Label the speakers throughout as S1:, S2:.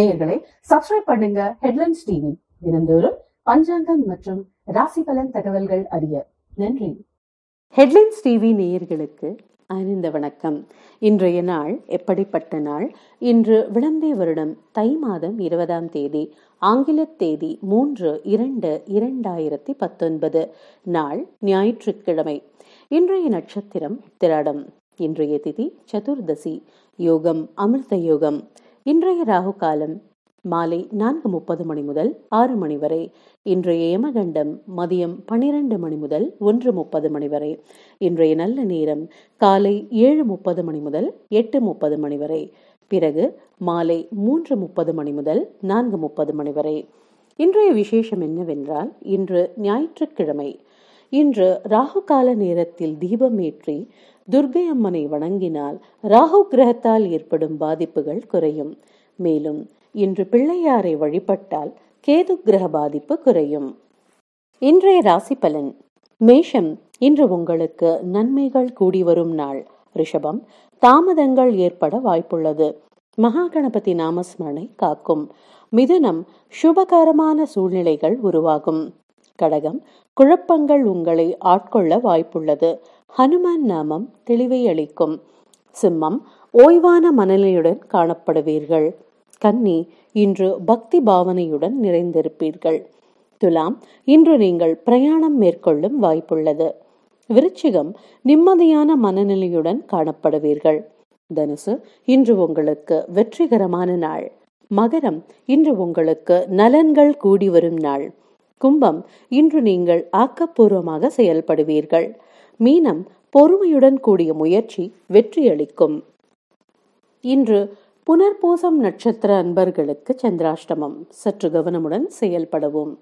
S1: நேயர்களே, சப்ஸ்கிரைப் பண்ணுங்க headlines TV. தினந்தோறும் பஞ்சாங்கம் மற்றும் ராசி பலன் தகவல்கள் அறிய. நன்றி. ஹெட்லைன்ஸ் டிவி நேயர்களுக்கு ஆனந்த வணக்கம். இன்றைய நாள் எப்படிப்பட்ட நாள்? இன்று விளம்பி வருடம் தை மாதம் 20ஆம் தேதி, ஆங்கில தேதி 3/2/2019. நாள் ஞாயிற்றுக்கிழமை. இன்றைய நட்சத்திரம் திராடம். இன்றைய திதி சதுர்தசி. யோகம் அமிர்த யோகம். இன்றைய ராகு காலம் மாலை 4:30 மணி முதல் 6 மணி வரை. இன்றைய யமகண்டம் மதியம் 12 மணி முதல் 1:30 மணி வரை. இன்றைய நல்ல நேரம் காலை 7:30 மணி முதல் 8:30 மணி வரை. பிறகு மாலை 3:30 மணி முதல் 4:30 மணி வரை. இன்றைய விசேஷம் என்னவென்றால், இன்று ஞாயிற்றுக்கிழமை. இன்று ராகு கால நேரத்தில் தீபம் ஏற்றி துர்க்கை அம்மனை வணங்கினால் ராகு கிரகத்தால் ஏற்படும் பாதிப்புகள் குறையும். மேலும் இன்று பிள்ளையாரை வழிபட்டால் கேது கிரக பாதிப்பு குறையும். இன்றைய ராசி பலன். மேஷம், இன்று உங்களுக்கு நன்மைகள் கூடி வரும் நாள். ரிஷபம், தாமதங்கள் ஏற்பட வாய்ப்புள்ளது. மகா கணபதி நாமஸ்மரணை காக்கும். மிதுனம், சுபகரமான சூழ்நிலைகள் உருவாகும். கடகம், குழப்பங்கள் உங்களை ஆட்கொள்ள வாய்ப்புள்ளது. ஹனுமான் நாமம் தெளிவை அளிக்கும். சிம்மம், ஓய்வான மனநிலையுடன் காணப்படுவீர்கள். கன்னி, இன்று பக்தி பாவனையுடன் நிறைந்திருப்பீர்கள். துலாம், இன்று நீங்கள் பிரயாணம் மேற்கொள்ளும் வாய்ப்புள்ளது. விருச்சிகம், நிம்மதியான மனநிலையுடன் காணப்படுவீர்கள். தனுசு, இன்று உங்களுக்கு வெற்றிகரமான நாள். மகரம், இன்று உங்களுக்கு நலன்கள் கூடி வரும் நாள். கும்பம், இன்று நீங்கள் ஆக்கப்பூர்வமாக செயல்படுவீர்கள். மீனம், பொறுமையுடன் கூடிய முயற்சி வெற்றியளிக்கும். இன்று புனர்பூசம் நட்சத்திர அன்பர்களுக்கு சந்திராஷ்டமம். சற்று கவனமுடன் செயல்படவும்.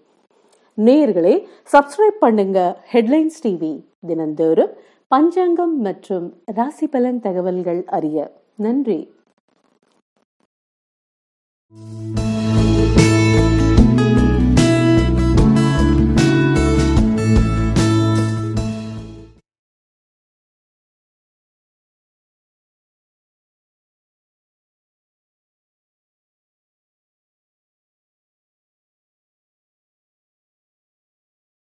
S1: நேயர்களே, சப்ஸ்கிரைப் பண்ணுங்க ஹெட்லைன்ஸ் டிவி. தினந்தோறும் பஞ்சாங்கம் மற்றும் ராசி பலன் தகவல்கள் அறிய. நன்றி.